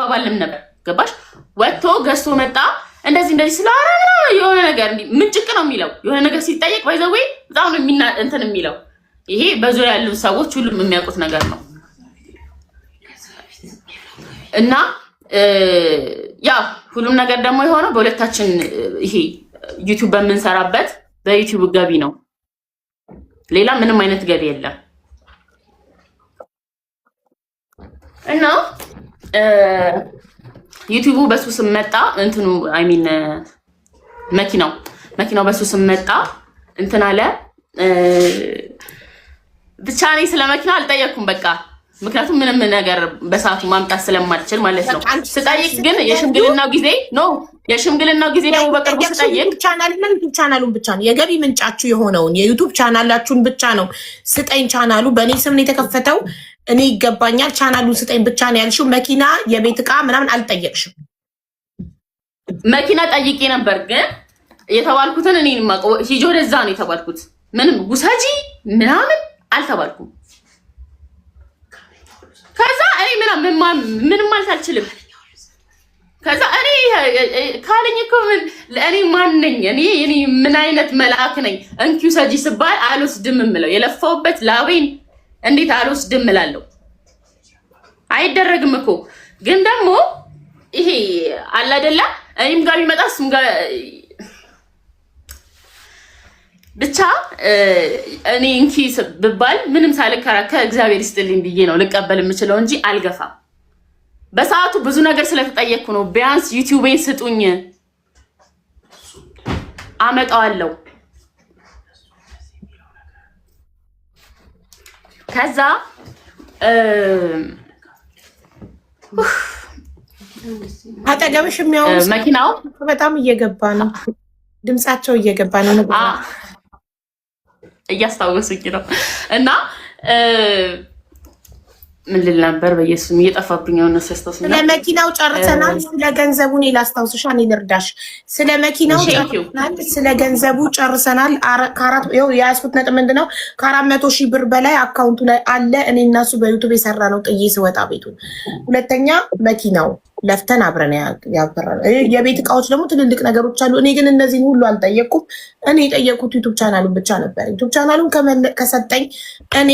አልተባባልንም ነበር ገባሽ ወጥቶ ገዝቶ መጣ እንደዚህ ስለአረና የሆነ ነገር ምን ጭቅ ነው የሚለው የሆነ ነገር ሲጠየቅ ባይዘው በጣም ነው እንትን የሚለው ይሄ በዙሪያ ያሉ ሰዎች ሁሉም የሚያውቁት ነገር ነው እና ያ ሁሉም ነገር ደግሞ የሆነው በሁለታችን ይሄ ዩቲዩብ በመንሰራበት በዩቲዩብ ገቢ ነው ሌላ ምንም አይነት ገቢ የለም እና ዩቲዩቡ በሱ ስም መጣ እንትኑ አይ ሚን መኪናው በሱ ስም መጣ እንትን አለ ብቻ እኔ ስለ መኪና አልጠየኩም በቃ ምክንያቱም ምንም ነገር በሰዓቱ ማምጣት ስለማልችል ማለት ነው ስጠይቅ ግን የሽምግልናው ጊዜ ደግሞ በቅርቡ ስጠይቅ ቻናሉን ብቻ ነው የገቢ ምንጫችሁ የሆነውን የዩቲዩብ ቻናላችሁን ብቻ ነው ስጠኝ ቻናሉ በእኔ ስም ነው የተከፈተው እኔ ይገባኛል ቻናሉን ስጠኝ ብቻ ነው ያልሽው መኪና የቤት ዕቃ ምናምን አልጠየቅሽም መኪና ጠይቄ ነበር ግን የተባልኩትን እኔ ማቀው ሂጆ ወደዛ ነው የተባልኩት ምንም ጉሳጂ ምናምን አልተባልኩም ከዛ እኔ ምንም ማለት አልችልም ከዛ እኔ ካለኝ እኮ ለእኔ ማን ነኝ እኔ ምን አይነት መልአክ ነኝ እንኪው ሰጂ ስባል አልወስድም እምለው የለፋውበት ላቤን እንዴት አልወስድም እላለሁ አይደረግም እኮ ግን ደግሞ ይሄ አለ አይደለ እኔም ጋር ቢመጣስም ጋር ብቻ እኔ እንኪ ብባል ምንም ሳልከራከር እግዚአብሔር ይስጥልኝ ብዬ ነው ልቀበል የምችለው እንጂ አልገፋም በሰዓቱ ብዙ ነገር ስለተጠየቅኩ ነው ቢያንስ ዩቲዩቤን ስጡኝ አመጣዋለሁ ከዛ አጠገብሽ የሚያወሩ መኪናው በጣም እየገባ ነው ድምጻቸው እየገባ ነው እያስታወሱኝ ነው እና ምን ልል ነበር በየሱም እየጠፋብኝ ነው ነስተስተስ ስለ መኪናው ጨርሰናል ስለ ገንዘቡ እኔ ላስታውስሽ እኔ ልርዳሽ ስለ መኪናው ጨርሰናል ስለ ገንዘቡ ጨርሰናል ካራት ያው ያስኩት ነጥብ ምንድነው ከ400,000 ብር በላይ አካውንቱ ላይ አለ እኔ እና እሱ በዩቲዩብ የሰራ ነው ጥዬ ስወጣ ቤቱን ሁለተኛ መኪናው ለፍተን አብረን ያበራል የቤት ዕቃዎች ደግሞ ትልልቅ ነገሮች አሉ እኔ ግን እነዚህን ሁሉ አልጠየቅኩም እኔ የጠየቅኩት ዩቲዩብ ቻናሉን ብቻ ነበር ዩቲዩብ ቻናሉን ከሰጠኝ እኔ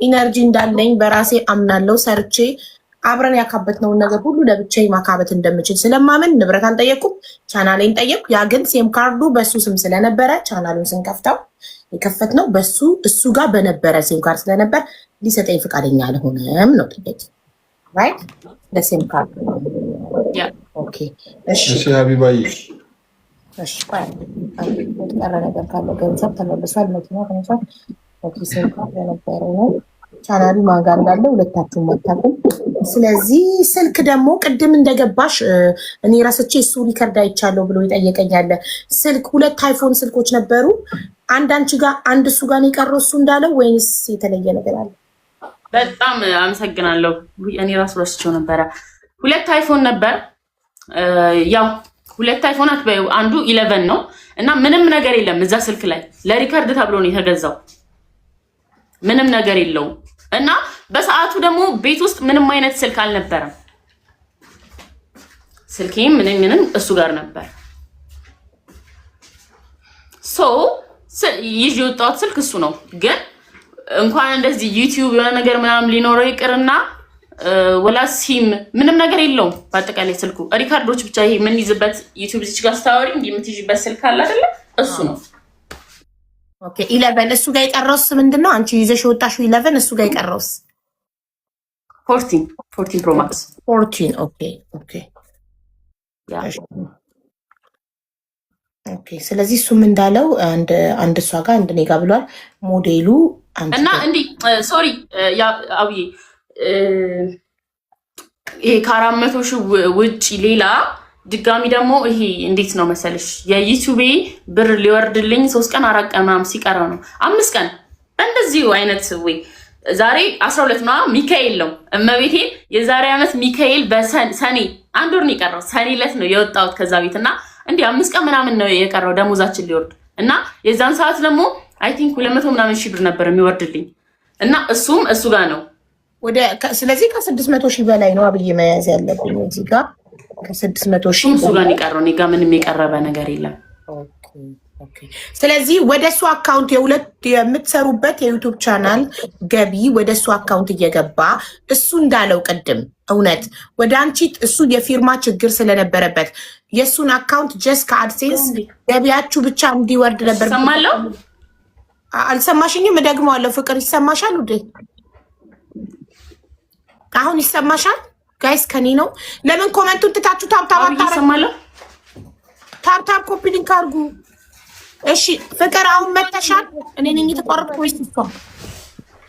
ኢነርጂ እንዳለኝ በራሴ አምናለሁ ሰርቼ አብረን ያካበትነውን ነገር ሁሉ ለብቻዬ ማካበት እንደምችል ስለማመን ንብረት አልጠየቅኩም ቻናሌን ጠየቅኩ ያ ግን ሴም ካርዱ በሱ ስም ስለነበረ ቻናሉን ስንከፍተው የከፈትነው በሱ እሱ ጋር በነበረ ሴም ካርድ ስለነበር ሊሰጠኝ ፈቃደኛ አልሆነም ነው ጥያቄ ራይት ለሴም ካርድ ኦኬ እሺ ሀቢባዬ እሺ ቀረ ነገር ካለ ገንዘብ ተመልሷል መኪና ተመልሷል ኦኬ የነበረው ነው ቻናሉ ማጋ እንዳለ ሁለታችሁም አታውቁም ስለዚህ ስልክ ደግሞ ቅድም እንደገባሽ እኔ ራስቼ እሱ ሪከርድ አይቻለሁ ብሎ ይጠየቀኛል ስልክ ሁለት አይፎን ስልኮች ነበሩ አንድ አንቺ ጋር አንድ እሱ ጋር ነው የቀረው እሱ እንዳለው ወይስ የተለየ ነገር አለ በጣም አመሰግናለሁ እኔ ራስ ወስቸው ነበር ሁለት አይፎን ነበር ያው ሁለት አይፎናት አንዱ 11 ነው እና ምንም ነገር የለም እዛ ስልክ ላይ ለሪከርድ ተብሎ ነው የተገዛው ምንም ነገር የለው እና በሰዓቱ ደግሞ ቤት ውስጥ ምንም አይነት ስልክ አልነበረም ስልኬም ምንም እሱ ጋር ነበር ይዤ ወጣሁት ስልክ እሱ ነው ግን እንኳን እንደዚህ ዩቲዩብ የሆነ ነገር ምናምን ሊኖረው ይቅርና ወላ ሲም ምንም ነገር የለውም በአጠቃላይ ስልኩ ሪካርዶች ብቻ ይሄ ምን ይዝበት ዩቲዩብ እዚህ ጋር ስታወሪ እንደምትይዥበት ስልክ አለ አይደለ እሱ ነው ኦኬ 11 እሱ ጋር የቀረውስ ምንድነው አንቺ ይዘሽ ወጣሽው 11 እሱ ጋር የቀረውስ 14 Pro Max 14 ኦኬ ኦኬ ስለዚህ እሱም እንዳለው አንድ እሷ ጋር አንድ ኔጋ ብሏል ሞዴሉ እና እንዲ ሶሪ ያ አብይ ይሄ ከ400,000 ውጪ ሌላ ድጋሚ ደግሞ ይሄ እንዴት ነው መሰለሽ የዩቲዩብ ብር ሊወርድልኝ 3 ቀን 4 ቀን ምናምን ሲቀረው ነው 5 ቀን እንደዚህ አይነት ወይ ዛሬ 12 ነው ሚካኤል ነው እመቤቴ የዛሬ አመት ሚካኤል በሰኔ አንድ ወር ነው የቀረው ሰኔ ዕለት ነው የወጣሁት ከዛ ቤትና እንዴ 5 ቀን ምናምን ነው የቀረው ደሞዛችን ሊወርድ እና የዛን ሰዓት ደግሞ አይ ቲንክ 200 ምናምን ሺህ ብር ነበር የሚወርድልኝ እና እሱ ጋር ነው ስለዚህ ከ600,000 በላይ ነው አብዬ መያዝ ያለብኝ እዚህ ጋር ከ600,000 እሱ ጋር የቀረው እኔ ጋር ምንም የቀረበ ነገር የለም። ስለዚህ ወደ እሱ አካውንት የምትሰሩበት የዩቱብ ቻናል ገቢ ወደ እሱ አካውንት እየገባ እሱ እንዳለው ቅድም እውነት ወደ አንቺ እሱ የፊርማ ችግር ስለነበረበት የእሱን አካውንት ጀስት ከአድሴንስ ገቢያችሁ ብቻ እንዲወርድ ነበር። ሰማለሁ። አልሰማሽኝም? እደግመዋለሁ። ፍቅር ይሰማሻል ውዴ? አሁን ይሰማሻል? ጋይስ ከኔ ነው። ለምን ኮመንቱን ትታችሁ ታብታብ ኮፒ ሊንክ አድርጉ። እሺ ፍቅር አሁን መተሻል። እኔ ነኝ የተቆረጥኩ ወይስ እሷ?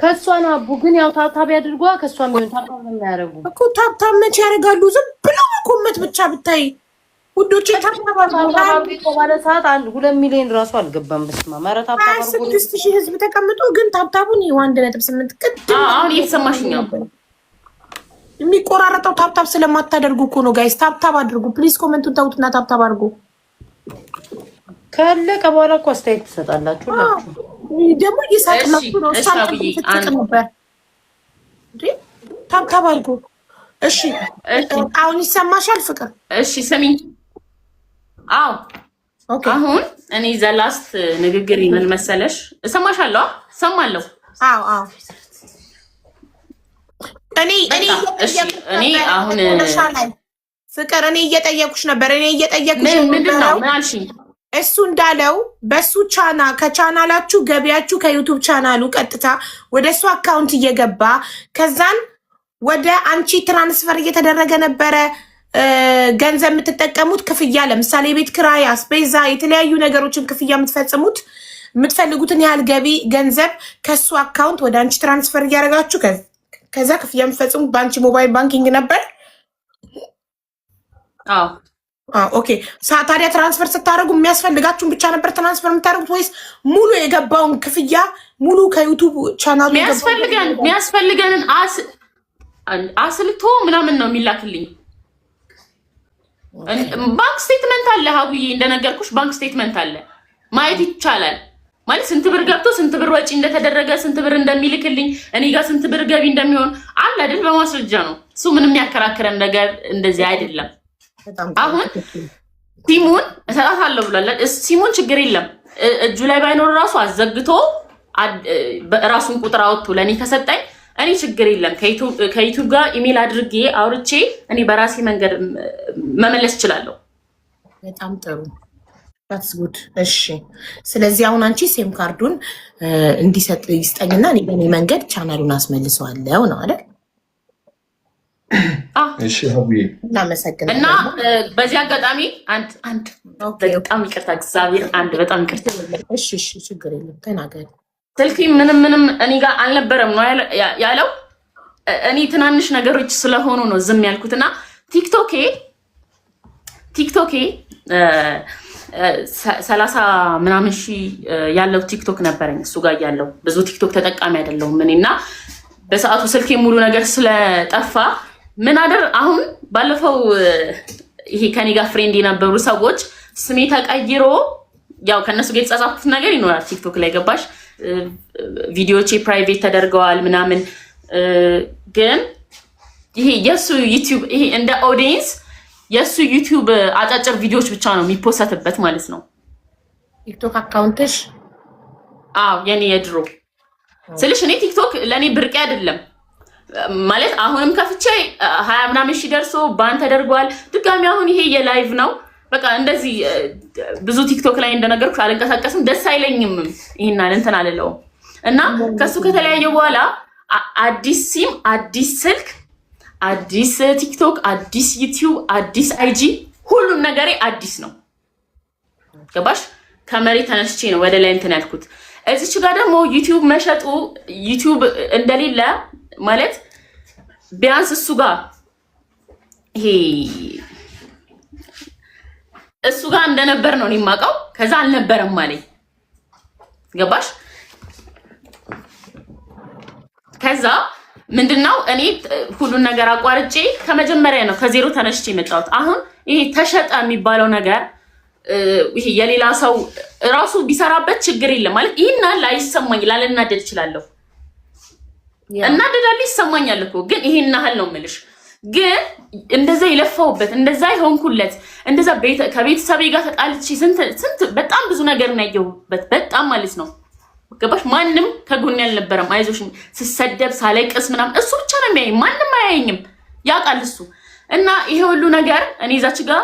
ከሷ ነው አቡ። ግን ያው ታብታብ ያድርጓ። ከሷ ምን ታብታብ ነው የሚያደርጉ እኮ። ታብታብ መቼ ያደርጋሉ? ዝም ብለው ኮመንት ብቻ ብታይ ውዶቼ። ታብታብ ባለ ሰዓት 2 ሚሊዮን ራሱ አልገባም። በስማ ማረታ ታብታብ 6,000 ህዝብ ተቀምጦ ግን ታብታቡን 1.8 ቅድም አሁን እየተሰማሽኝ ነው። የሚቆራረጠው ታብታብ ስለማታደርጉ እኮ ነው ጋይስ። ታብታብ አድርጉ ፕሊዝ። ኮመንቱን ተውትና ታብታብ አድርጉ። ካለቀ በኋላ እኮ አስተያየት ትሰጣላችሁ። ደግሞ እየሳቅላችሁ ነው። ነበር ታብታብ አድርጉ። እሺ አሁን ይሰማሻል ፍቅር? እሺ ስሚኝ። አዎ አሁን እኔ ዘላስት ንግግር ምን መሰለሽ? እሰማሻለሁ። እሰማለሁ። አዎ እኔ አሁን ፍቅር እኔ እየጠየኩሽ ነበር። ምንድን ነው ምን አልሽኝ? እሱ እንዳለው በሱ ከቻናላችሁ ገቢያችሁ ከዩቱብ ቻናሉ ቀጥታ ወደ እሱ አካውንት እየገባ ከዛን ወደ አንቺ ትራንስፈር እየተደረገ ነበረ ገንዘብ የምትጠቀሙት ክፍያ፣ ለምሳሌ የቤት ኪራይ፣ አስቤዛ፣ የተለያዩ ነገሮችን ክፍያ የምትፈጽሙት የምትፈልጉትን ያህል ገንዘብ ከሱ አካውንት ወደ አንቺ ትራንስፈር እያደረጋችሁ ከዛ ክፍያ የምትፈጽሙት በአንቺ ሞባይል ባንኪንግ ነበር። ኦኬ። ታዲያ ትራንስፈር ስታደርጉ የሚያስፈልጋችሁን ብቻ ነበር ትራንስፈር የምታደርጉት ወይስ ሙሉ የገባውን ክፍያ ሙሉ ከዩቱብ ቻናሉ የሚያስፈልገንን አስልቶ ምናምን ነው የሚላክልኝ? ባንክ ስቴትመንት አለ ሀቡዬ፣ እንደነገርኩሽ ባንክ ስቴትመንት አለ፣ ማየት ይቻላል። ማለት ስንት ብር ገብቶ ስንት ብር ወጪ እንደተደረገ ስንት ብር እንደሚልክልኝ እኔ ጋር ስንት ብር ገቢ እንደሚሆን አለ አይደል? በማስረጃ ነው። እሱ ምንም የሚያከራክረን ነገር እንደዚህ አይደለም። አሁን ሲሙን እሰጣታለሁ ብሏል። ሲሙን ችግር የለም እጁ ላይ ባይኖር ራሱ አዘግቶ ራሱን ቁጥር አወጥቶ ለእኔ ከሰጠኝ እኔ ችግር የለም። ከዩቱብ ጋር ኢሜል አድርጌ አውርቼ እኔ በራሴ መንገድ መመለስ እችላለሁ። በጣም ጥሩ ታትስ ጉድ። እሺ ስለዚህ አሁን አንቺ ሴም ካርዱን እንዲሰጥ ይስጠኝና እኔ በእኔ መንገድ ቻናሉን አስመልሰዋለሁ ነው አይደል? እሺ ሀቡዬ እናመሰግናለን። እና በዚህ አጋጣሚ አንድ በጣም ይቅርታ እግዚአብሔር በጣም ይቅርታ። እሺ ችግር የለም ተናገር። ስልኬ ምንም እኔ ጋር አልነበረም ነው ያለው። እኔ ትናንሽ ነገሮች ስለሆኑ ነው ዝም ያልኩትና ቲክቶኬ 30 ምናምን ሺህ ያለው ቲክቶክ ነበረኝ። እሱ ጋር ያለው ብዙ ቲክቶክ ተጠቃሚ አይደለሁም እኔና በሰዓቱ ስልኬ ሙሉ ነገር ስለጠፋ ምን አሁን ባለፈው ይሄ ከኔ ጋር ፍሬንድ የነበሩ ሰዎች ስሜ ተቀይሮ ያው ከነሱ ጋር የተጻጻፍኩት ነገር ይኖራል ቲክቶክ ላይ ገባሽ? ቪዲዮቼ ፕራይቬት ተደርገዋል ምናምን። ግን ይሄ የሱ ዩቲዩብ ይሄ እንደ ኦዲየንስ የሱ ዩቲዩብ አጫጭር ቪዲዮዎች ብቻ ነው የሚፖሰትበት ማለት ነው ቲክቶክ አካውንትሽ። የኔ የድሮ ስልሽ እኔ ቲክቶክ ለእኔ ብርቄ አይደለም ማለት አሁንም ከፍቼ 20 ምናምን ሺህ ደርሶ ባን ተደርጓል። ድጋሚ አሁን ይሄ የላይቭ ነው። በቃ እንደዚህ ብዙ ቲክቶክ ላይ እንደነገርኩሽ አልንቀሳቀስም፣ ደስ አይለኝም። ይሄን እንትን አልለውም እና ከሱ ከተለያየ በኋላ አዲስ ሲም፣ አዲስ ስልክ፣ አዲስ ቲክቶክ፣ አዲስ ዩቲዩብ፣ አዲስ አይጂ፣ ሁሉም ነገሬ አዲስ ነው። ገባሽ? ከመሬት ተነስቼ ነው ወደ ላይ እንትን ያልኩት። እዚች ጋር ደግሞ ዩቲዩብ መሸጡ ዩቲዩብ እንደሌለ ማለት ቢያንስ እሱ ጋር ይሄ እሱ ጋር እንደነበር ነው የማውቀው። ከዛ አልነበረም ማለት ገባሽ? ከዛ ምንድነው እኔ ሁሉን ነገር አቋርጬ ከመጀመሪያ ነው ከዜሮ ተነስቼ የመጣሁት። አሁን ይሄ ተሸጠ የሚባለው ነገር ይሄ የሌላ ሰው ራሱ ቢሰራበት ችግር የለም ማለት ይሄን ላይሰማኝ ላልናደድ እችላለሁ። እና ደዳሊ ይሰማኛል እኮ ግን ይሄን ያህል ነው የምልሽ። ግን እንደዛ ይለፋውበት እንደዛ ይሆንኩለት እንደዛ ከቤተሰቤ ጋር ተጣልቼ ስንት በጣም ብዙ ነገር ነው ያየሁበት በጣም ማለት ነው። ገባሽ? ማንም ከጎን ያልነበረም አይዞሽ ስሰደብ ሳለቅስ ምናምን እሱ ብቻ ነው የሚያየኝ ማንም አያየኝም ያውቃል እሱ። እና ይሄ ሁሉ ነገር እኔ እዛች ጋር